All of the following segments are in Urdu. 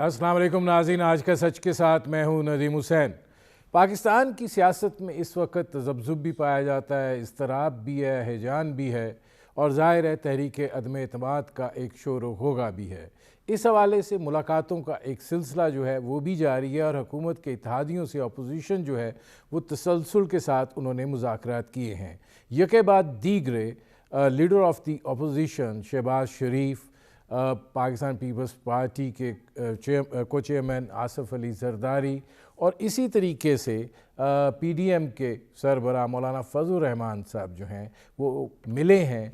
السلام علیکم ناظرین، آج کا سچ کے ساتھ میں ہوں ندیم حسین۔ پاکستان کی سیاست میں اس وقت تذبذب بھی پایا جاتا ہے، اضطراب بھی ہے، ہیجان بھی ہے اور ظاہر ہے تحریک عدم اعتماد کا ایک شور و غوغا بھی ہے۔ اس حوالے سے ملاقاتوں کا ایک سلسلہ جو ہے وہ بھی جاری ہے اور حکومت کے اتحادیوں سے اپوزیشن جو ہے وہ تسلسل کے ساتھ انہوں نے مذاکرات کیے ہیں۔ یکے بعد دیگرے leader of the opposition Shahbaz Sharif, Pakistan Peoples Party کے کو چیئرمین آصف علی زرداری اور اسی طریقے سے پی ڈی ایم کے سربراہ مولانا فضل الرحمان صاحب جو ہیں وہ ملے ہیں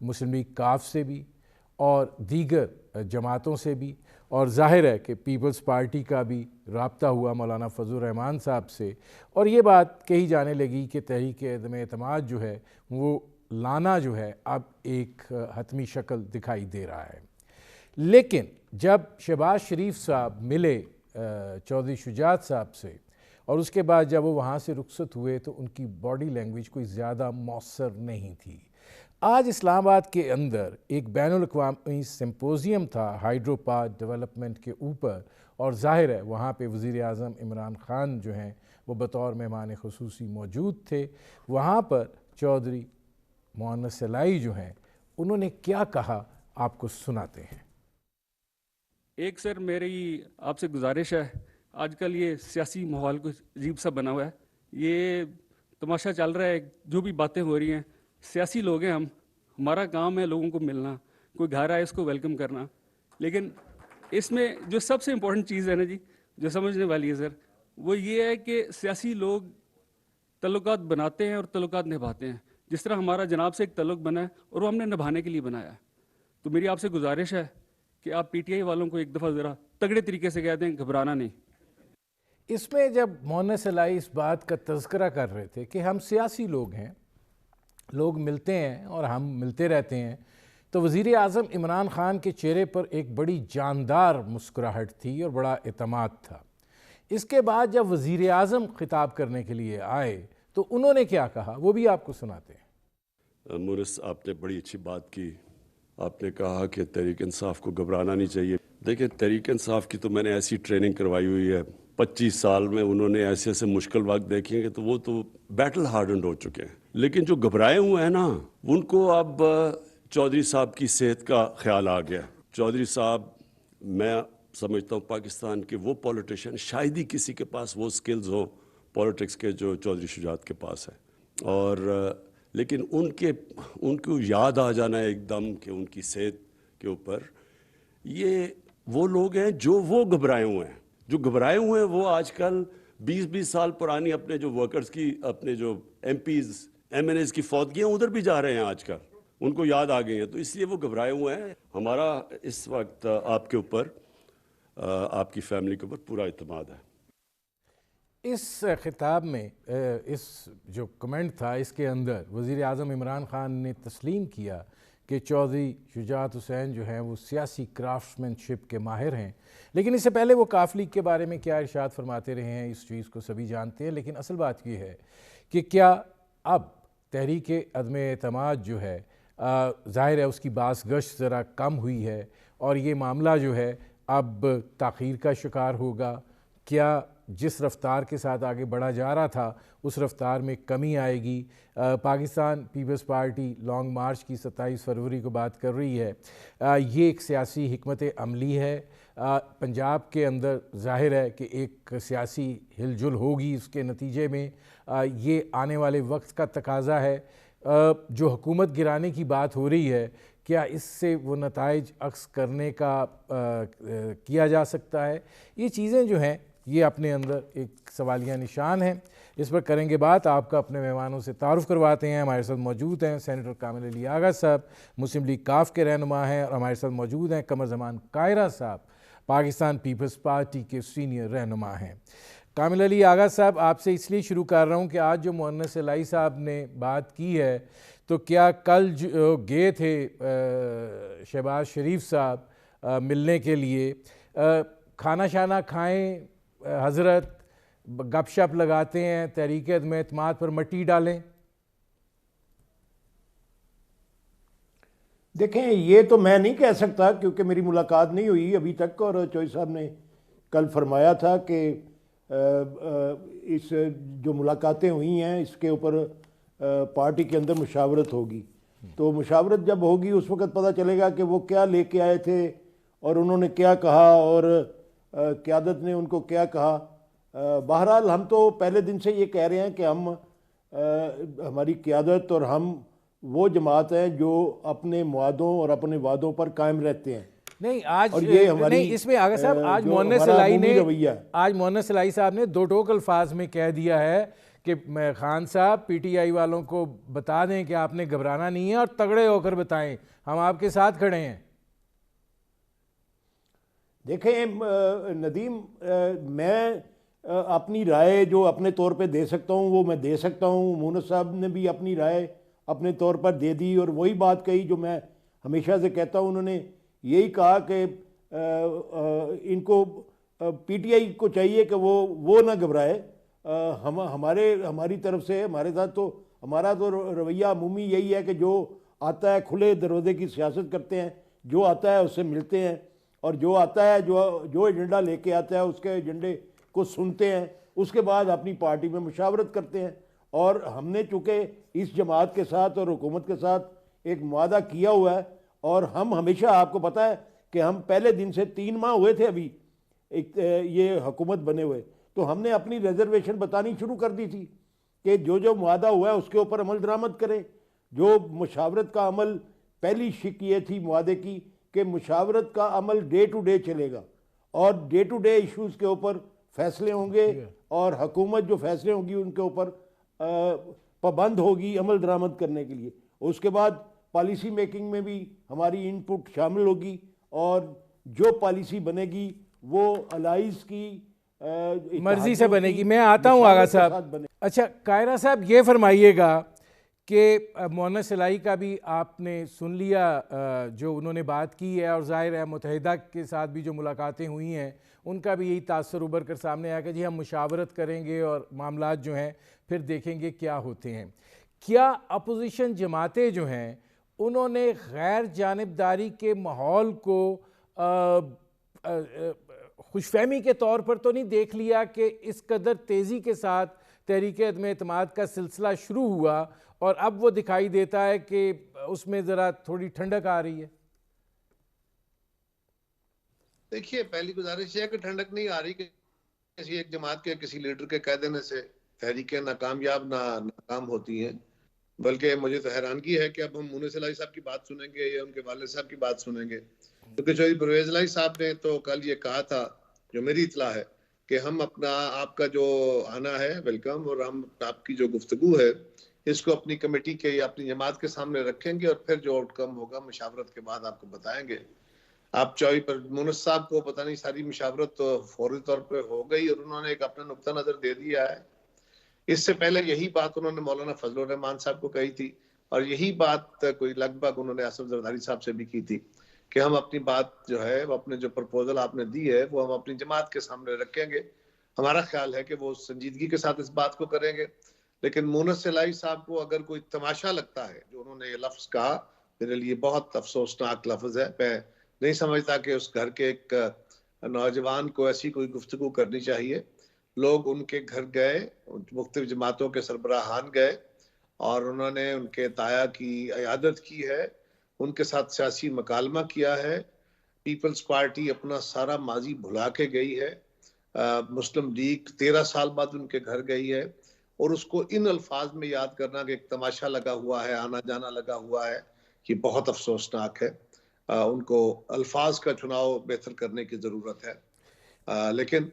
مسلم لیگ کاف سے بھی اور دیگر جماعتوں سے بھی، اور ظاہر ہے کہ پیپلز پارٹی کا بھی رابطہ ہوا مولانا فضل الرحمان صاحب سے، اور یہ بات کہی جانے لگی کہ تحریک عدم اعتماد جو ہے وہ لانا جو ہے اب ایک حتمی شکل دکھائی دے رہا ہے۔ لیکن جب شہباز شریف صاحب ملے چودھری شجاعت صاحب سے اور اس کے بعد جب وہ وہاں سے رخصت ہوئے تو ان کی باڈی لینگویج کوئی زیادہ مؤثر نہیں تھی۔ آج اسلام آباد کے اندر ایک بین الاقوامی سمپوزیم تھا ہائیڈرو پاور ڈیولپمنٹ کے اوپر، اور ظاہر ہے وہاں پہ وزیر اعظم عمران خان جو ہیں وہ بطور مہمان خصوصی موجود تھے۔ وہاں پر چودھری مؤنس سلائی جو ہیں انہوں نے کیا کہا آپ کو سناتے ہیں۔ ایک سر میری آپ سے گزارش ہے، آج کل یہ سیاسی ماحول کچھ عجیب سا بنا ہوا ہے، یہ تماشا چل رہا ہے، جو بھی باتیں ہو رہی ہیں، سیاسی لوگ ہیں ہمارا کام ہے لوگوں کو ملنا، کوئی گھر آئے اس کو ویلکم کرنا، لیکن اس میں جو سب سے امپورٹنٹ چیز ہے نا جی، جو سمجھنے والی ہے سر، وہ یہ ہے کہ سیاسی لوگ تعلقات بناتے ہیں اور تعلقات نبھاتے ہیں، جس طرح ہمارا جناب سے ایک تعلق بنا ہے اور وہ ہم نے نبھانے کے لیے بنایا ہے۔ تو میری آپ سے گزارش ہے کہ آپ پی ٹی آئی والوں کو ایک دفعہ ذرا تگڑے طریقے سے کہہ دیں گھبرانا نہیں۔ اس میں جب مؤنس سلائی اس بات کا تذکرہ کر رہے تھے کہ ہم سیاسی لوگ ہیں، لوگ ملتے ہیں اور ہم ملتے رہتے ہیں، تو وزیر اعظم عمران خان کے چہرے پر ایک بڑی جاندار مسکراہٹ تھی اور بڑا اعتماد تھا۔ اس کے بعد جب وزیر اعظم خطاب کرنے کے لیے آئے تو انہوں نے کیا کہا وہ بھی آپ کو سناتے ہیں۔ مورس، آپ نے بڑی اچھی بات کی، آپ نے کہا کہ تحریک انصاف کو گھبرانا نہیں چاہیے۔ دیکھیں، تحریک انصاف کی تو میں نے ایسی ٹریننگ کروائی ہوئی ہے، 25 سال میں انہوں نے ایسے ایسے مشکل وقت دیکھیں گے تو وہ تو بیٹل ہارڈنڈ ہو چکے ہیں، لیکن جو گھبرائے ہوئے ہیں نا ان کو اب چودھری صاحب کی صحت کا خیال آ گیا۔ چودھری صاحب، میں سمجھتا ہوں پاکستان کے وہ پولیٹیشین شاید ہی کسی کے پاس وہ سکلز ہوں پولیٹکس کے جو چودھری شجاعت کے پاس ہے، اور لیکن ان کو یاد آ جانا ہے ایک دم کہ ان کی صحت کے اوپر، یہ وہ لوگ ہیں جو وہ گھبرائے ہوئے ہیں، جو گھبرائے ہوئے ہیں وہ آج کل 20 سال پرانی اپنے جو ورکرز کی، اپنے جو MPs MNAs کی فوتگیاں ادھر بھی جا رہے ہیں آج کل، ان کو یاد آ گئی ہیں، تو اس لیے وہ گھبرائے ہوئے ہیں۔ ہمارا اس وقت آپ کے اوپر، آپ کی فیملی کے اوپر پورا اعتماد ہے۔ اس خطاب میں اس جو کمنٹ تھا اس کے اندر وزیر اعظم عمران خان نے تسلیم کیا کہ چودھری شجاعت حسین جو ہیں وہ سیاسی کرافٹمین شپ کے ماہر ہیں، لیکن اس سے پہلے وہ کاف لیگ کے بارے میں کیا ارشاد فرماتے رہے ہیں اس چیز کو سبھی جانتے ہیں، لیکن اصل بات یہ ہے کہ کیا اب تحریک عدم اعتماد جو ہے ظاہر ہے اس کی باز گشت ذرا کم ہوئی ہے اور یہ معاملہ جو ہے اب تاخیر کا شکار ہوگا؟ کیا جس رفتار کے ساتھ آگے بڑھا جا رہا تھا اس رفتار میں کمی آئے گی؟ Pakistan Peoples Party long march کی 27 فروری کو بات کر رہی ہے، یہ ایک سیاسی حکمت عملی ہے۔ پنجاب کے اندر ظاہر ہے کہ ایک سیاسی ہل جل ہوگی، اس کے نتیجے میں یہ آنے والے وقت کا تقاضا ہے۔ جو حکومت گرانے کی بات ہو رہی ہے، کیا اس سے وہ نتائج عکس کرنے کا کیا جا سکتا ہے؟ یہ چیزیں جو ہیں یہ اپنے اندر ایک سوالیہ نشان ہیں، اس پر کریں گے بات۔ آپ کا اپنے مہمانوں سے تعارف کرواتے ہیں۔ ہمارے ساتھ موجود ہیں سینیٹر کامل علی آغا صاحب، مسلم لیگ کاف کے رہنما ہیں، اور ہمارے ساتھ موجود ہیں قمر زمان قاہرہ صاحب، پاکستان پیپلز پارٹی کے سینئر رہنما ہیں۔ کامل علی آغا صاحب، آپ سے اس لیے شروع کر رہا ہوں کہ آج جو مؤنس سلائی صاحب نے بات کی ہے، تو کیا کل جو گئے تھے شہباز شریف صاحب ملنے کے لیے، کھانا شانا کھائیں حضرت، گپ شپ لگاتے ہیں، تحریک عدم اعتماد پر مٹی ڈالیں؟ دیکھیں یہ تو میں نہیں کہہ سکتا کیونکہ میری ملاقات نہیں ہوئی ابھی تک، اور چوئی صاحب نے کل فرمایا تھا کہ اس جو ملاقاتیں ہوئی ہیں اس کے اوپر پارٹی کے اندر مشاورت ہوگی، تو مشاورت جب ہوگی اس وقت پتہ چلے گا کہ وہ کیا لے کے آئے تھے اور انہوں نے کیا کہا اور قیادت نے ان کو کیا کہا۔ بہرحال ہم تو پہلے دن سے یہ کہہ رہے ہیں کہ ہماری قیادت اور ہم وہ جماعت ہیں جو اپنے معاہدوں اور اپنے وعدوں پر قائم رہتے ہیں۔ نہیں آج اور یہ ہماری نہیں اس میں آغا صاحب آج جو مونس ہمارا سلائی عمومی نے رویہ ہے۔ آج مونس سلائی صاحب نے دو ٹوک الفاظ میں کہہ دیا ہے کہ خان صاحب پی ٹی آئی والوں کو بتا دیں کہ آپ نے گھبرانا نہیں ہے اور تگڑے ہو کر بتائیں ہم آپ کے ساتھ کھڑے ہیں۔ دیکھیں ندیم، میں اپنی رائے جو اپنے طور پہ دے سکتا ہوں وہ میں دے سکتا ہوں، مونس صاحب نے بھی اپنی رائے اپنے طور پر دے دی اور وہی بات کہی جو میں ہمیشہ سے کہتا ہوں۔ انہوں نے یہی کہا کہ ان کو پی ٹی آئی کو چاہیے کہ وہ نہ گھبرائے، ہماری طرف سے ہمارے ساتھ تو ہمارا تو رویہ عمومی یہی ہے کہ جو آتا ہے کھلے دروازے کی سیاست کرتے ہیں، جو آتا ہے اس سے ملتے ہیں، اور جو آتا ہے جو ایجنڈا لے کے آتا ہے اس کے ایجنڈے کو سنتے ہیں، اس کے بعد اپنی پارٹی میں مشاورت کرتے ہیں۔ اور ہم نے چونکہ اس جماعت کے ساتھ اور حکومت کے ساتھ ایک معاہدہ کیا ہوا ہے، اور ہم ہمیشہ آپ کو پتہ ہے کہ ہم پہلے دن سے 3 ماہ ہوئے تھے ابھی یہ حکومت بنے ہوئے، تو ہم نے اپنی ریزرویشن بتانی شروع کر دی تھی کہ جو معاہدہ ہوا ہے اس کے اوپر عمل درآمد کریں۔ جو مشاورت کا عمل، پہلی شک یہ تھی معاہدے کی کہ مشاورت کا عمل ڈے ٹو ڈے چلے گا اور ڈے ٹو ڈے ایشوز کے اوپر فیصلے ہوں گے، اور حکومت جو فیصلے ہوں گی ان کے اوپر پابند ہوگی عمل درآمد کرنے کے لیے۔ اس کے بعد پالیسی میکنگ میں بھی ہماری ان پٹ شامل ہوگی، اور جو پالیسی بنے گی وہ الائز کی مرضی سے بنے گی۔ میں آتا ہوں آغا صاحب۔ اچھا قاہرہ صاحب یہ فرمائیے گا کہ مونس سلائی کا بھی آپ نے سن لیا جو انہوں نے بات کی ہے، اور ظاہر ہے متحدہ کے ساتھ بھی جو ملاقاتیں ہوئی ہیں ان کا بھی یہی تاثر ابھر کر سامنے آیا کہ جی ہم مشاورت کریں گے اور معاملات جو ہیں پھر دیکھیں گے کیا ہوتے ہیں۔ کیا اپوزیشن جماعتیں جو ہیں انہوں نے غیر جانبداری کے ماحول کو خوش فہمی کے طور پر تو نہیں دیکھ لیا کہ اس قدر تیزی کے ساتھ تحریک عدم اعتماد کا سلسلہ شروع ہوا اور اب وہ دکھائی دیتا ہے کہ اس میں ذرا تھوڑی ٹھنڈک آ رہی ہے؟ دیکھیے پہلی گزارش یہ ہے کہ ٹھنڈک نہیں آ رہی کہ کسی ایک جماعت کے کسی لیڈر کے کہہ دینے سے تحریکیں ناکام ہوتی ہیں، بلکہ مجھے تو حیرانگی ہے کہ اب ہم مونس سلائی صاحب کی بات سنیں گے یا ان کے والد صاحب کی بات سنیں گے، کیونکہ چودھری پرویز الہی صاحب نے تو کل یہ کہا تھا، جو میری اطلاع ہے، کہ ہم آپ کا جو آنا ہے ویلکم، اور ہم آپ کی جو گفتگو ہے اس کو اپنی کمیٹی کے یا اپنی جماعت کے سامنے رکھیں گے، اور پھر جو آؤٹ کم ہوگا مشاورت کے بعد آپ کو بتائیں گے۔ آپ چوہی پر مونس صاحب کو پتہ نہیں ساری مشاورت تو فوری طور پہ ہو گئی اور انہوں نے ایک اپنا نقطہ نظر دے دیا ہے۔ اس سے پہلے یہی بات انہوں نے مولانا فضل الرحمان صاحب کو کہی تھی، اور یہی بات کوئی لگ بھگ انہوں نے اسد زرداری صاحب سے بھی کی تھی کہ ہم اپنی بات جو ہے وہ اپنے جو پرپوزل آپ نے دی ہے وہ ہم اپنی جماعت کے سامنے رکھیں گے۔ ہمارا خیال ہے کہ وہ سنجیدگی کے ساتھ اس بات کو کریں گے، لیکن مونس سلائی صاحب کو اگر کوئی تماشا لگتا ہے، جو انہوں نے یہ لفظ کہا میرے لیے بہت افسوسناک لفظ ہے، میں نہیں سمجھتا کہ اس گھر کے ایک نوجوان کو ایسی کوئی گفتگو کرنی چاہیے۔ لوگ ان کے گھر گئے، مختلف جماعتوں کے سربراہان گئے اور انہوں نے ان کے تایا کی عیادت کی ہے، ان کے ساتھ سیاسی مکالمہ کیا ہے۔ پیپلز پارٹی اپنا سارا ماضی بھلا کے گئی ہے، مسلم لیگ 13 سال بعد ان کے گھر گئی ہے، اور اس کو ان الفاظ میں یاد کرنا کہ ایک تماشا لگا ہوا ہے، آنا جانا لگا ہوا ہے، یہ بہت افسوسناک ہے۔ ان کو الفاظ کا چناؤ بہتر کرنے کی ضرورت ہے، لیکن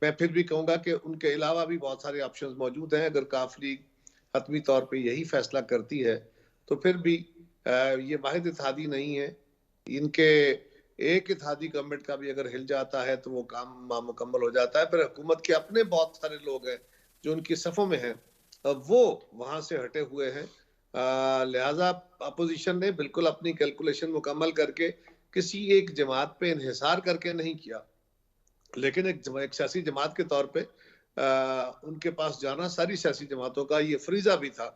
میں پھر بھی کہوں گا کہ ان کے علاوہ بھی بہت سارے آپشنز موجود ہیں۔ اگر کاف لیگ حتمی طور پہ یہی فیصلہ کرتی ہے تو پھر بھی یہ واحد اتحادی نہیں ہے، ان کے ایک اتحادی گورنمنٹ کا بھی اگر ہل جاتا ہے تو وہ کام مکمل ہو جاتا ہے۔ پھر حکومت کے اپنے بہت سارے لوگ ہیں جو ان کی صفوں میں ہیں، وہ وہاں سے ہٹے ہوئے ہیں، لہٰذا اپوزیشن نے بالکل اپنی کیلکولیشن مکمل کر کے کسی ایک جماعت پہ انحصار کر کے نہیں کیا، لیکن ایک سیاسی جماعت کے طور پہ ان کے پاس جانا ساری سیاسی جماعتوں کا یہ فریضہ بھی تھا،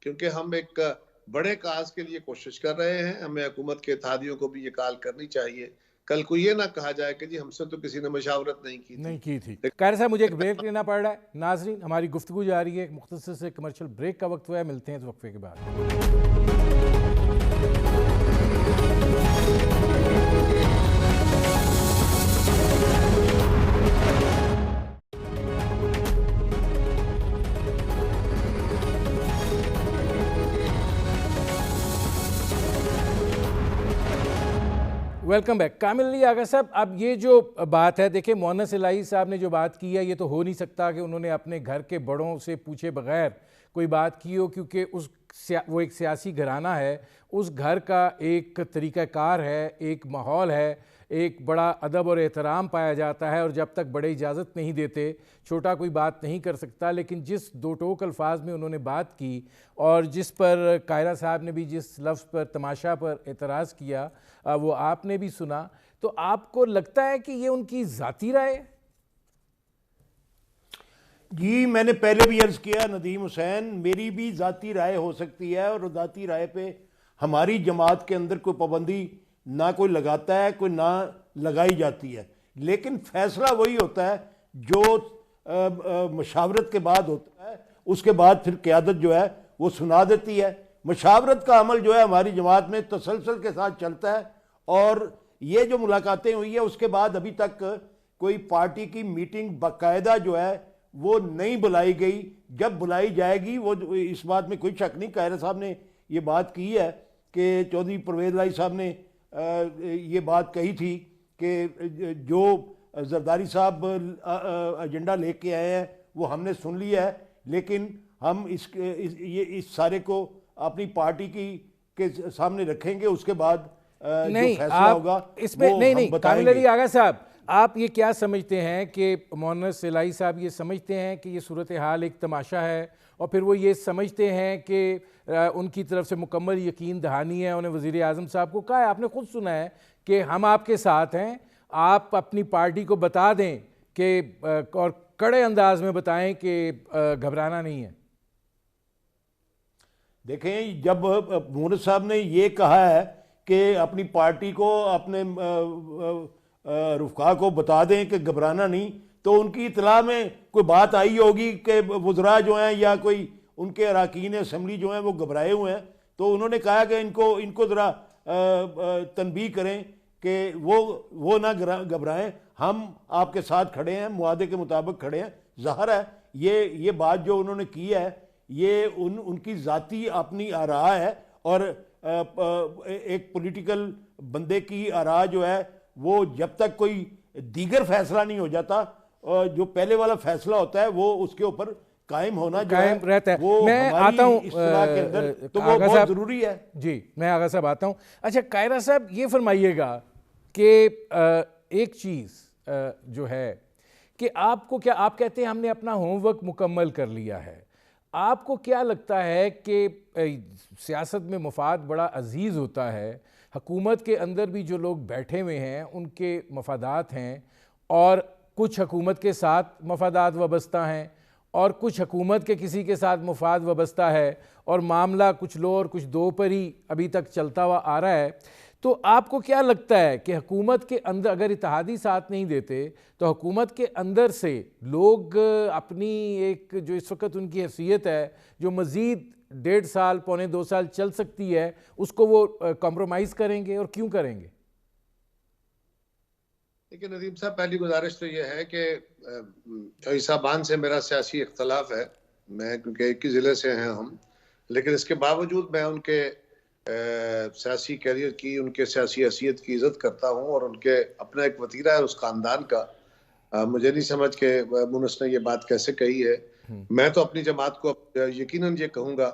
کیونکہ ہم ایک بڑے کاز کے لیے کوشش کر رہے ہیں. ہمیں حکومت کے اتحادیوں کو بھی یہ کال کرنی چاہیے. کل کو یہ نہ کہا جائے کہ جی ہم سے تو کسی نے مشاورت نہیں کی تھی. قاہر صاحب مجھے ایک بریک لینا پڑ رہا ہے. ناظرین ہماری گفتگو جاری ہے, ایک مختصر سے کمرشل بریک کا وقت ہوا ہے. ملتے ہیں اس وقفے کے بعد. Welcome back. کامل علی آغا صاحب, اب یہ جو بات ہے, دیکھیں مونس الہی صاحب نے جو بات کی ہے, یہ تو ہو نہیں سکتا کہ انہوں نے اپنے گھر کے بڑوں سے پوچھے بغیر کوئی بات کی ہو, کیونکہ وہ ایک سیاسی گھرانہ ہے, اس گھر کا ایک طریقہ کار ہے, ایک ماحول ہے, ایک بڑا ادب اور احترام پایا جاتا ہے, اور جب تک بڑے اجازت نہیں دیتے چھوٹا کوئی بات نہیں کر سکتا. لیکن جس دو ٹوک الفاظ میں انہوں نے بات کی, اور جس پر قاہرہ صاحب نے بھی جس لفظ پر تماشا پر اعتراض کیا, وہ آپ نے بھی سنا, تو آپ کو لگتا ہے کہ یہ ان کی ذاتی رائے ہے؟ جی میں نے پہلے بھی عرض کیا ندیم حسین, میری بھی ذاتی رائے ہو سکتی ہے, اور ذاتی رائے پہ ہماری جماعت کے اندر کوئی پابندی نہ کوئی لگاتا ہے, کوئی نہ لگائی جاتی ہے. لیکن فیصلہ وہی ہوتا ہے جو مشاورت کے بعد ہوتا ہے. اس کے بعد پھر قیادت جو ہے وہ سنا دیتی ہے. مشاورت کا عمل جو ہے ہماری جماعت میں تسلسل کے ساتھ چلتا ہے, اور یہ جو ملاقاتیں ہوئی ہیں اس کے بعد ابھی تک کوئی پارٹی کی میٹنگ باقاعدہ جو ہے وہ نہیں بلائی گئی. جب بلائی جائے گی, وہ اس بات میں کوئی شک نہیں, قاہرہ صاحب نے یہ بات کی ہے کہ چودھری پرویز الہی صاحب نے یہ بات کہی تھی کہ جو زرداری صاحب ایجنڈا لے کے آئے ہیں وہ ہم نے سن لیا ہے, لیکن ہم اس سارے کو اپنی پارٹی کے سامنے رکھیں گے. اس کے بعد جو فیصلہ ہوگا اس میں نہیں. کامل علی آغا صاحب, آپ یہ کیا سمجھتے ہیں کہ مونس الہی صاحب یہ سمجھتے ہیں کہ یہ صورتحال ایک تماشا ہے, اور پھر وہ یہ سمجھتے ہیں کہ ان کی طرف سے مکمل یقین دہانی ہے؟ انہیں وزیر اعظم صاحب کو کہا ہے, آپ نے خود سنا ہے کہ ہم آپ کے ساتھ ہیں, آپ اپنی پارٹی کو بتا دیں کہ, اور کڑے انداز میں بتائیں کہ گھبرانا نہیں ہے. دیکھیں جب مونس صاحب نے یہ کہا ہے کہ اپنی پارٹی کو اپنے رفقا کو بتا دیں کہ گھبرانا نہیں, تو ان کی اطلاع میں کوئی بات آئی ہوگی کہ وزراء جو ہیں یا کوئی ان کے اراکین اسمبلی جو ہیں وہ گھبرائے ہوئے ہیں, تو انہوں نے کہا کہ ان کو ذرا تنبیہ کریں کہ وہ نہ گھبرائیں, ہم آپ کے ساتھ کھڑے ہیں, معاہدے کے مطابق کھڑے ہیں. ظاہر ہے یہ بات جو انہوں نے کی ہے یہ ان کی ذاتی اپنی آراء ہے, اور ایک پولیٹیکل بندے کی آراء جو ہے وہ جب تک کوئی دیگر فیصلہ نہیں ہو جاتا, جو پہلے والا فیصلہ ہوتا ہے وہ اس کے اوپر قائم ہونا جو ہے رہتا ہے. وہ میں آتا ہوں اصطلاح کے اندر, تو وہ بہت ضروری ہے. جی میں آغا صاحب آتا ہوں. اچھا قاہرہ صاحب یہ فرمائیے گا کہ ایک چیز جو ہے کہ آپ کو کیا, آپ کہتے ہیں ہم نے اپنا ہوم ورک مکمل کر لیا ہے, آپ کو کیا لگتا ہے کہ سیاست میں مفاد بڑا عزیز ہوتا ہے, حکومت کے اندر بھی جو لوگ بیٹھے ہوئے ہیں ان کے مفادات ہیں, اور کچھ حکومت کے ساتھ مفادات وابستہ ہیں, اور کچھ حکومت کے کسی کے ساتھ مفاد وابستہ ہے, اور معاملہ کچھ لو اور کچھ دو پر ہی ابھی تک چلتا ہوا آ رہا ہے. تو آپ کو کیا لگتا ہے کہ حکومت کے اندر اگر اتحادی ساتھ نہیں دیتے تو حکومت کے اندر سے لوگ اپنی ایک جو اس وقت ان کی حیثیت ہے جو مزید 1.5 سال پونے 2 سال چل سکتی ہے, اس کو وہ کمپرومائز کریں گے, اور کیوں کریں گے؟ لیکن ندیم صاحب پہلی گزارش تو یہ ہے کہ عیسابان سے میرا سیاسی اختلاف ہے, میں کیونکہ ایک ہی ضلع سے ہیں ہم, لیکن اس کے باوجود میں ان کے سیاسی کیریئر کی, ان کے سیاسی حیثیت کی عزت کرتا ہوں, اور ان کے اپنا ایک وتیرہ ہے اس خاندان کا. مجھے نہیں سمجھ کہ مونس نے یہ بات کیسے کہی ہے. میں تو اپنی جماعت کو یقیناً یہ کہوں گا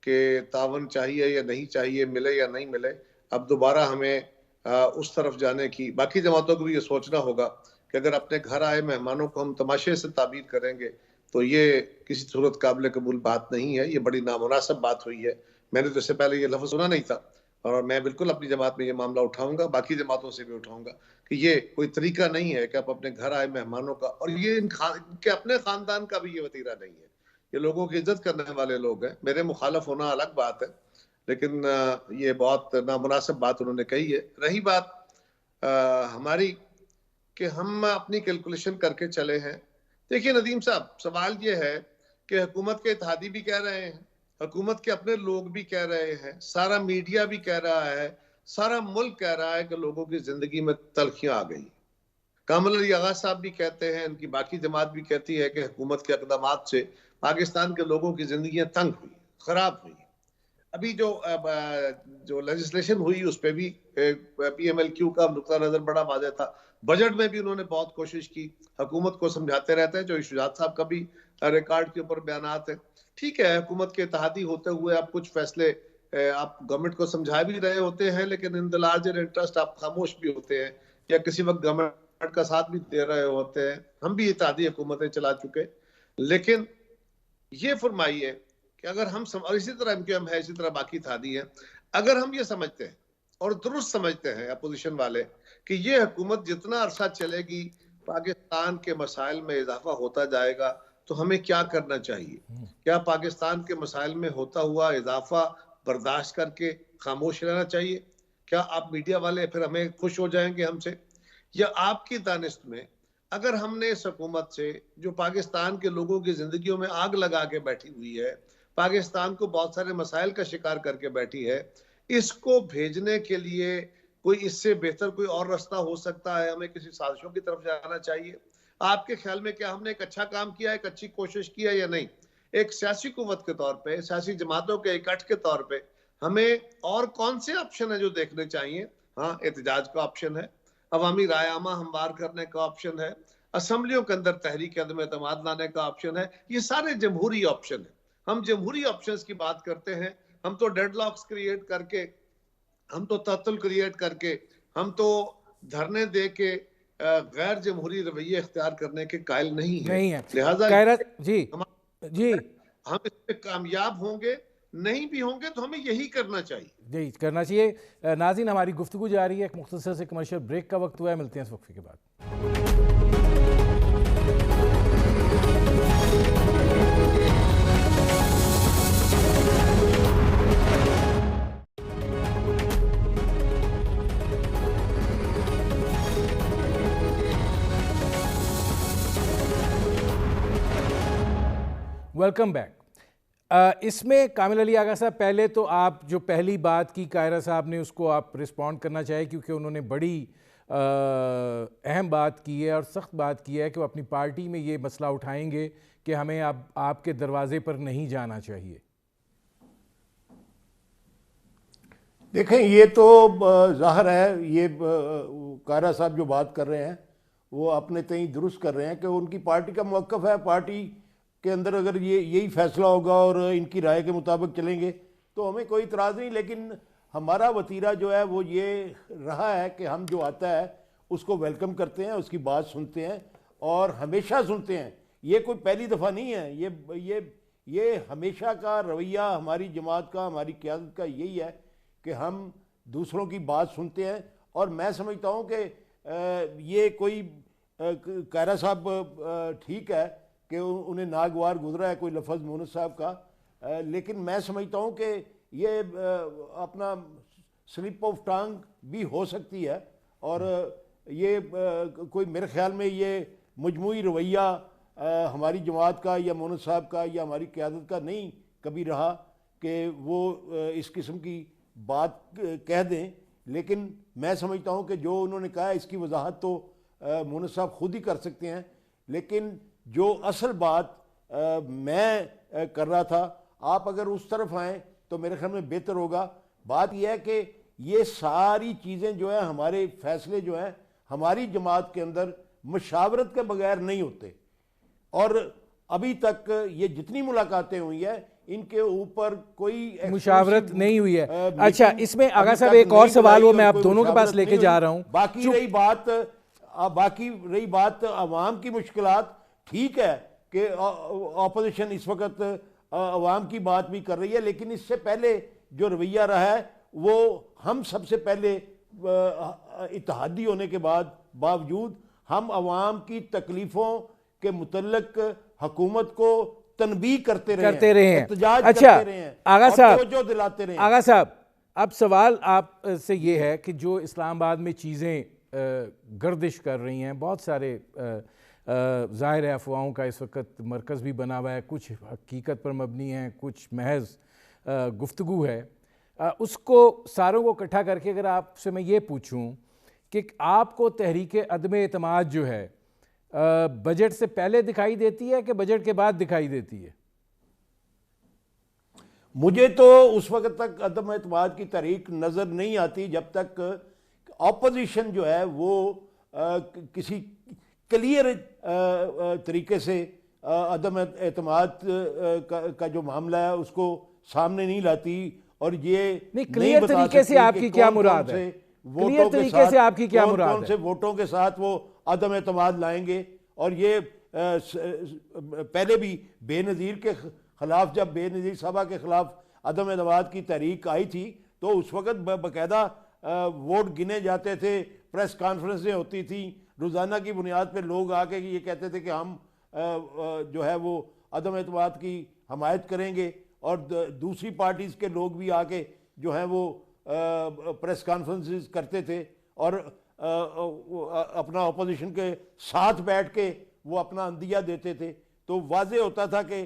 کہ تعاون چاہیے یا نہیں چاہیے, ملے یا نہیں ملے, اب دوبارہ ہمیں اس طرف جانے کی, باقی جماعتوں کو بھی یہ سوچنا ہوگا کہ اگر اپنے گھر آئے مہمانوں کو ہم تماشے سے تعبیر کریں گے تو یہ کسی صورت قابل قبول بات نہیں ہے, یہ بڑی نامناسب بات ہوئی ہے. میں نے تو اس سے پہلے یہ لفظ سنا نہیں تھا, اور میں بالکل اپنی جماعت میں یہ معاملہ اٹھاؤں گا, باقی جماعتوں سے بھی اٹھاؤں گا کہ یہ کوئی طریقہ نہیں ہے کہ آپ اپنے گھر آئے مہمانوں کا, اور یہ ان کے اپنے خاندان کا بھی یہ وتیرہ نہیں ہے. یہ لوگوں کی عزت کرنے والے لوگ ہیں, میرے مخالف ہونا الگ بات ہے, لیکن یہ بہت نامناسب بات انہوں نے کہی ہے. رہی بات ہماری کہ ہم اپنی کیلکولیشن کر کے چلے ہیں. دیکھیے ندیم صاحب، سوال یہ ہے کہ حکومت کے اتحادی بھی کہہ رہے ہیں، حکومت کے اپنے لوگ بھی کہہ رہے ہیں، سارا میڈیا بھی کہہ رہا ہے، سارا ملک کہہ رہا ہے کہ لوگوں کی زندگی میں تلخیاں آ گئی. کامل علی آغا صاحب بھی کہتے ہیں، ان کی باقی جماعت بھی کہتی ہے کہ حکومت کے اقدامات سے پاکستان کے لوگوں کی زندگیاں تنگ ہوئی، خراب ہوئی. ابھی جو لیجسلیشن ہوئی اس پہ بھی پی ایم ایل کیو کا نقطہ نظر بڑا واضح تھا. بجٹ میں بھی انہوں نے بہت کوشش کی، حکومت کو سمجھاتے رہتے ہیں، جو شجاعت صاحب کا بھی ریکارڈ کے اوپر بیانات ہیں. ٹھیک ہے، حکومت کے اتحادی ہوتے ہوئے آپ کچھ فیصلے آپ گورنمنٹ کو سمجھا بھی رہے ہوتے ہیں، لیکن ان دی لارجر انٹرسٹ آپ خاموش بھی ہوتے ہیں، یا کسی وقت گورنمنٹ کا ساتھ بھی دے رہے ہوتے ہیں. ہم بھی اتحادی حکومتیں چلا چکے. لیکن یہ فرمائیے کہ اگر ہم اور اسی طرح MQM ہے، اسی طرح باقی اتحادی ہیں، اگر ہم یہ سمجھتے ہیں اور درست سمجھتے ہیں اپوزیشن والے کہ یہ حکومت جتنا عرصہ چلے گی پاکستان کے مسائل میں اضافہ ہوتا جائے گا، تو ہمیں کیا کرنا چاہیے؟ کیا پاکستان کے مسائل میں ہوتا ہوا اضافہ برداشت کر کے خاموش رہنا چاہیے؟ کیا آپ میڈیا والے پھر ہمیں خوش ہو جائیں گے ہم سے؟ یا آپ کی دانست میں اگر ہم نے اس حکومت سے جو پاکستان کے لوگوں کی زندگیوں میں آگ لگا کے بیٹھی ہوئی ہے، پاکستان کو بہت سارے مسائل کا شکار کر کے بیٹھی ہے، اس کو بھیجنے کے لیے کوئی اس سے بہتر کوئی اور راستہ ہو سکتا ہے؟ ہمیں کسی سازشوں کی طرف جانا چاہیے؟ آپ کے خیال میں کیا ہم نے ایک اچھا کام کیا ہے، ایک اچھی کوشش کی ہے یا نہیں؟ ایک سیاسی قوت کے طور پہ، سیاسی جماعتوں کے اکٹھ کے طور پہ ہمیں اور کون سے آپشن ہیں جو دیکھنے چاہیے؟ ہاں، احتجاج کا آپشن ہے، عوامی رائے عامہ ہموار کرنے کا آپشن ہے، اسمبلیوں کے اندر تحریک عدم اعتماد لانے کا آپشن ہے. یہ سارے جمہوری آپشن ہیں. ہم جمہوری آپشنز کی بات کرتے ہیں. ہم تو ڈیڈ لاکس کریٹ کر کے، ہم تو تعطل کریٹ کر کے، ہم تو دھرنے دے کے غیر جمہوری رویے اختیار کرنے کے قائل نہیں ہیں. لہٰذا جی ہم اس پہ کامیاب ہوں گے، نہیں بھی ہوں گے تو ہمیں یہی کرنا چاہیے. جی کرنا چاہیے. ناظرین، ہماری گفتگو جاری ہے، ایک مختصر سے کمرشل بریک کا وقت ہوا ہے. ملتے ہیں اس وقفے کے بعد. Welcome back. اس میں کامل علی آغا صاحب، پہلے تو آپ جو پہلی بات کی قاہرہ صاحب نے، اس کو آپ رسپونڈ کرنا چاہیے، کیونکہ انہوں نے بڑی اہم بات کی ہے اور سخت بات کی ہے کہ وہ اپنی پارٹی میں یہ مسئلہ اٹھائیں گے کہ ہمیں اب آپ کے دروازے پر نہیں جانا چاہیے. دیکھیں، یہ تو ظاہر ہے، یہ قاہرہ صاحب جو بات کر رہے ہیں وہ اپنے تئیں درست کر رہے ہیں کہ ان کی پارٹی کا موقف ہے. پارٹی کے اندر اگر یہی فیصلہ ہوگا اور ان کی رائے کے مطابق چلیں گے تو ہمیں کوئی اعتراض نہیں. لیکن ہمارا وتیرہ جو ہے وہ یہ رہا ہے کہ ہم جو آتا ہے اس کو ویلکم کرتے ہیں، اس کی بات سنتے ہیں اور ہمیشہ سنتے ہیں. یہ کوئی پہلی دفعہ نہیں ہے، یہ ہمیشہ کا رویہ ہماری جماعت کا، ہماری قیادت کا یہی ہے کہ ہم دوسروں کی بات سنتے ہیں. اور میں سمجھتا ہوں کہ یہ کوئی قاہرہ صاحب ٹھیک ہے کہ انہیں ناگوار گزرا ہے کوئی لفظ مونس صاحب کا، لیکن میں سمجھتا ہوں کہ یہ اپنا سلپ آف ٹانگ بھی ہو سکتی ہے. اور یہ کوئی میرے خیال میں یہ مجموعی رویہ ہماری جماعت کا یا مونس صاحب کا یا ہماری قیادت کا نہیں کبھی رہا کہ وہ اس قسم کی بات کہہ دیں. لیکن میں سمجھتا ہوں کہ جو انہوں نے کہا ہے اس کی وضاحت تو مونس صاحب خود ہی کر سکتے ہیں. لیکن جو اصل بات میں کر رہا تھا، آپ اگر اس طرف آئیں تو میرے خیال میں بہتر ہوگا. بات یہ ہے کہ یہ ساری چیزیں جو ہیں، ہمارے فیصلے جو ہیں ہماری جماعت کے اندر مشاورت کے بغیر نہیں ہوتے. اور ابھی تک یہ جتنی ملاقاتیں ہوئی ہیں ان کے اوپر کوئی مشاورت نہیں ہوئی ہے. اچھا، اس میں آغا صاحب ایک اور سوال وہ میں آپ دونوں کے پاس لے کے جا رہا ہوں. باقی رہی بات عوام کی مشکلات، ٹھیک ہے کہ اپوزیشن اس وقت عوام کی بات بھی کر رہی ہے، لیکن اس سے پہلے جو رویہ رہا ہے وہ ہم سب سے پہلے اتحادی ہونے کے باوجود ہم عوام کی تکلیفوں کے متعلق حکومت کو تنبیہ کرتے رہے ہیں، احتجاج اچھا کرتے رہے ہیں، آغا صاحب، توجہ دلاتے رہے ہیں۔ آغا صاحب اب سوال آپ سے یہ ہے کہ جو اسلام آباد میں چیزیں گردش کر رہی ہیں، بہت سارے ظاہر ہے افواہوں کا اس وقت مرکز بھی بنا ہوا ہے، کچھ حقیقت پر مبنی ہیں، کچھ محض گفتگو ہے، اس کو ساروں کو اکٹھا کر کے اگر آپ سے میں یہ پوچھوں کہ آپ کو تحریک عدم اعتماد جو ہے بجٹ سے پہلے دکھائی دیتی ہے کہ بجٹ کے بعد دکھائی دیتی ہے؟ مجھے تو اس وقت تک عدم اعتماد کی تحریک نظر نہیں آتی جب تک اپوزیشن جو ہے وہ کسی کلیئر طریقے سے عدم اعتماد کا جو معاملہ ہے اس کو سامنے نہیں لاتی، اور یہ نہیں کلیئر طریقے سے آپ کی کیا مراد ہے؟ کلیئر طریقے سے آپ کی کیا مراد ہے؟ کون سے ووٹوں کے ساتھ وہ عدم اعتماد لائیں گے؟ اور یہ پہلے بھی بے نظیر کے خلاف، جب بے نظیر صاحبہ کے خلاف عدم اعتماد کی تحریک آئی تھی تو اس وقت باقاعدہ ووٹ گنے جاتے تھے، پریس کانفرنسیں ہوتی تھیں، روزانہ کی بنیاد پہ لوگ آ کے یہ کہتے تھے کہ ہم جو ہے وہ عدم اعتماد کی حمایت کریں گے، اور دوسری پارٹیز کے لوگ بھی آ کے جو ہیں وہ پریس کانفرنسز کرتے تھے اور اپنا اپوزیشن کے ساتھ بیٹھ کے وہ اپنا عندیہ دیتے تھے، تو واضح ہوتا تھا کہ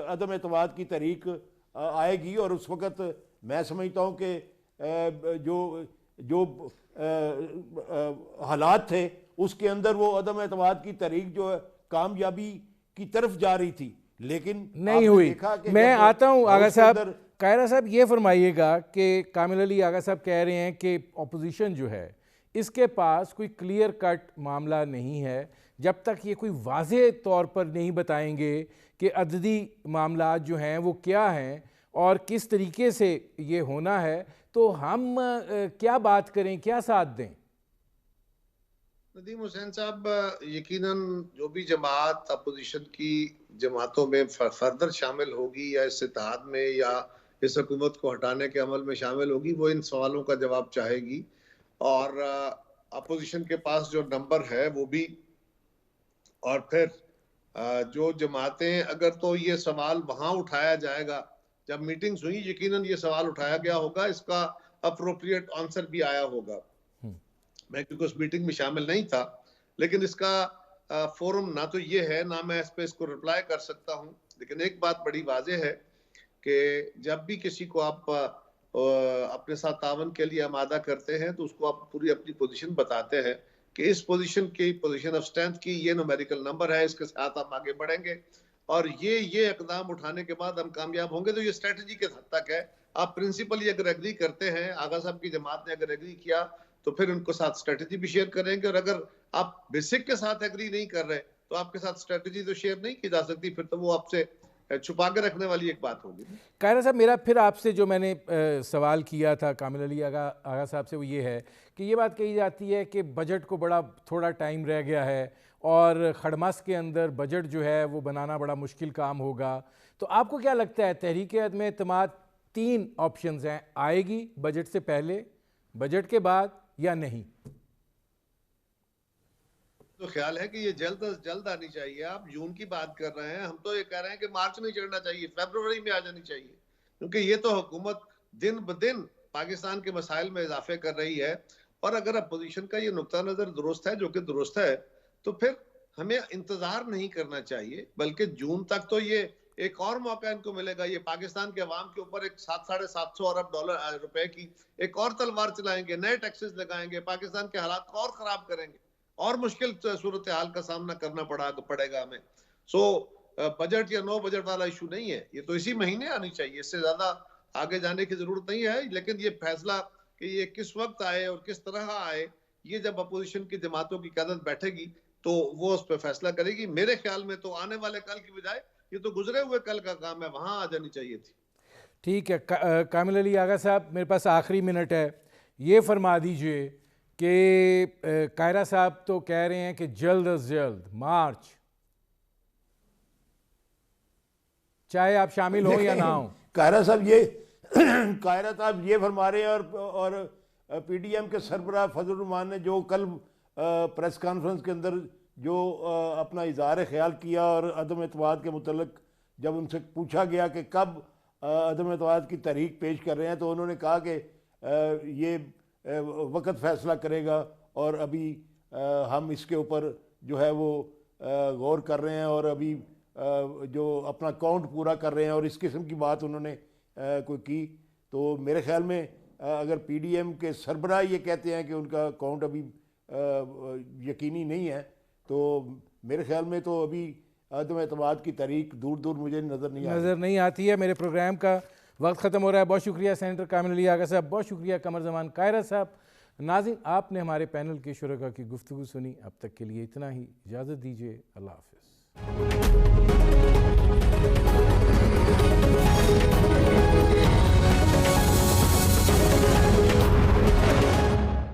عدم اعتماد کی تحریک آئے گی۔ اور اس وقت میں سمجھتا ہوں کہ جو حالات تھے اس کے اندر وہ عدم اعتماد کی تحریک جو ہے کامیابی کی طرف جا رہی تھی، لیکن نہیں ہوئی۔ میں آتا ہوں آغا صاحب، قاہرہ صاحب یہ فرمائیے گا کہ کامل علی آغا صاحب کہہ رہے ہیں کہ اپوزیشن جو ہے اس کے پاس کوئی کلیئر کٹ معاملہ نہیں ہے، جب تک یہ کوئی واضح طور پر نہیں بتائیں گے کہ عددی معاملات جو ہیں وہ کیا ہیں اور کس طریقے سے یہ ہونا ہے، تو ہم کیا بات کریں، کیا ساتھ دیں؟ ندیم حسین صاحب، یقیناً جو بھی جماعت اپوزیشن کی جماعتوں میں فردر شامل ہوگی یا اس اتحاد میں یا اس حکومت کو ہٹانے کے عمل میں شامل ہوگی، وہ ان سوالوں کا جواب چاہے گی، اور اپوزیشن کے پاس جو نمبر ہے وہ بھی، اور پھر جو جماعتیں، اگر تو یہ سوال وہاں اٹھایا جائے گا جب میٹنگز ہوئی، یقیناً یہ سوال اٹھایا گیا ہوگا، اس کا اپروپریٹ آنسر بھی آیا ہوگا۔ میں کیونکہ اس میٹنگ میں شامل نہیں تھا، لیکن اس کا فورم نہ تو یہ ہے، نہ میں اس پہ اس کو رپلائی کر سکتا ہوں، لیکن ایک بات بڑی واضح ہے کہ جب بھی کسی کو آپ اپنے ساتھ تعاون کے لیے آمادہ کرتے ہیں تو اس کو آپ پوری اپنی پوزیشن بتاتے ہیں کہ اس پوزیشن کی، پوزیشن آف اسٹرینتھ کی یہ نومیریکل نمبر ہے، اس کے ساتھ ہم آگے بڑھیں گے، اور یہ اقدام اٹھانے کے بعد ہم کامیاب ہوں گے۔ تو یہ اسٹریٹجی کے حد تک ہے۔ آپ پرنسپلی اگر ایگری کرتے ہیں، آغا صاحب کی جماعت نے اگر ایگری کیا تو پھر ان کو ساتھ اسٹریٹجی بھی شیئر کریں گے، اور اگر آپ بیسک کے ساتھ ایگری نہیں کر رہے تو آپ کے ساتھ اسٹریٹجی تو شیئر نہیں کی جا سکتی، پھر تو وہ آپ سے چھپا کے رکھنے والی ایک بات ہوگی۔ قاہرہ صاحب، میرا پھر آپ سے جو میں نے سوال کیا تھا کامل علی آغا صاحب سے، وہ یہ ہے کہ یہ بات کہی جاتی ہے کہ بجٹ کو بڑا تھوڑا ٹائم رہ گیا ہے اور خڑمس کے اندر بجٹ جو ہے وہ بنانا بڑا مشکل کام ہوگا، تو آپ کو کیا لگتا ہے تحریک عدم اعتماد 3 آپشنز ہیں، آئے گی بجٹ سے پہلے، بجٹ کے بعد یا نہیں؟ تو خیال ہے کہ یہ جلد از جلد آنی چاہیے۔ آپ جون کی بات کر رہے ہیں، ہم تو یہ کہہ رہے ہیں کہ مارچ میں چڑھنا چاہیے، فیبروری میں آ جانی چاہیے، کیونکہ یہ تو حکومت دن بدن پاکستان کے مسائل میں اضافے کر رہی ہے، اور اگر اپوزیشن کا یہ نقطہ نظر درست ہے، جو کہ درست ہے، تو پھر ہمیں انتظار نہیں کرنا چاہیے، بلکہ جون تک تو یہ ایک اور موقع ان کو ملے گا، یہ پاکستان کے عوام کے اوپر ایک 700 ارب روپے کی ایک اور تلوار چلائیں گے، نئے ٹیکسز لگائیں گے، پاکستان کے حالات کو اور خراب کریں گے، اور مشکل صورتحال کا سامنا کرنا پڑے گا ہمیں۔ بجٹ یا نو بجٹ والا ایشو نہیں ہے، یہ تو اسی مہینے آنی چاہیے، اس سے زیادہ آگے جانے کی ضرورت نہیں ہے، لیکن یہ فیصلہ کہ یہ کس وقت آئے اور کس طرح آئے، یہ جب اپوزیشن کی جماعتوں کی قیادت بیٹھے گی تو وہ اس پہ فیصلہ کرے گی۔ میرے خیال میں تو آنے والے کل کی بجائے یہ تو گزرے ہوئے کل کا کام ہے، وہاں آ جانی چاہیے تھی۔ ٹھیک ہے کامل علی آغا صاحب، میرے پاس آخری منٹ ہے، یہ فرما دیجئے کہ قاہرہ صاحب تو کہہ رہے ہیں کہ جلد از جلد مارچ، چاہے آپ شامل ہوں یا نہ ہوں۔ قاہرہ صاحب یہ فرما رہے ہیں، اور پی ڈی ایم کے سربراہ فضل الرحمان نے جو کل پریس کانفرنس کے اندر جو اپنا اظہار خیال کیا اور عدم اعتماد کے متعلق جب ان سے پوچھا گیا کہ کب عدم اعتماد کی تحریک پیش کر رہے ہیں تو انہوں نے کہا کہ یہ وقت فیصلہ کرے گا اور ابھی ہم اس کے اوپر جو ہے وہ غور کر رہے ہیں اور ابھی جو اپنا کاؤنٹ پورا کر رہے ہیں، اور اس قسم کی بات انہوں نے کوئی کی. تو میرے خیال میں اگر پی ڈی ایم کے سربراہ یہ کہتے ہیں کہ ان کا کاؤنٹ ابھی یقینی نہیں ہے تو میرے خیال میں تو ابھی عدم اعتماد کی تحریک دور دور مجھے نظر نہیں آتی ہے. میرے پروگرام کا وقت ختم ہو رہا ہے. بہت شکریہ سینیٹر کامل علی آغا صاحب، بہت شکریہ قمر زمان قاہرہ صاحب. ناظرین، آپ نے ہمارے پینل کے شرکاء کی گفتگو سنی. اب تک کے لیے اتنا ہی، اجازت دیجیے. اللہ حافظ.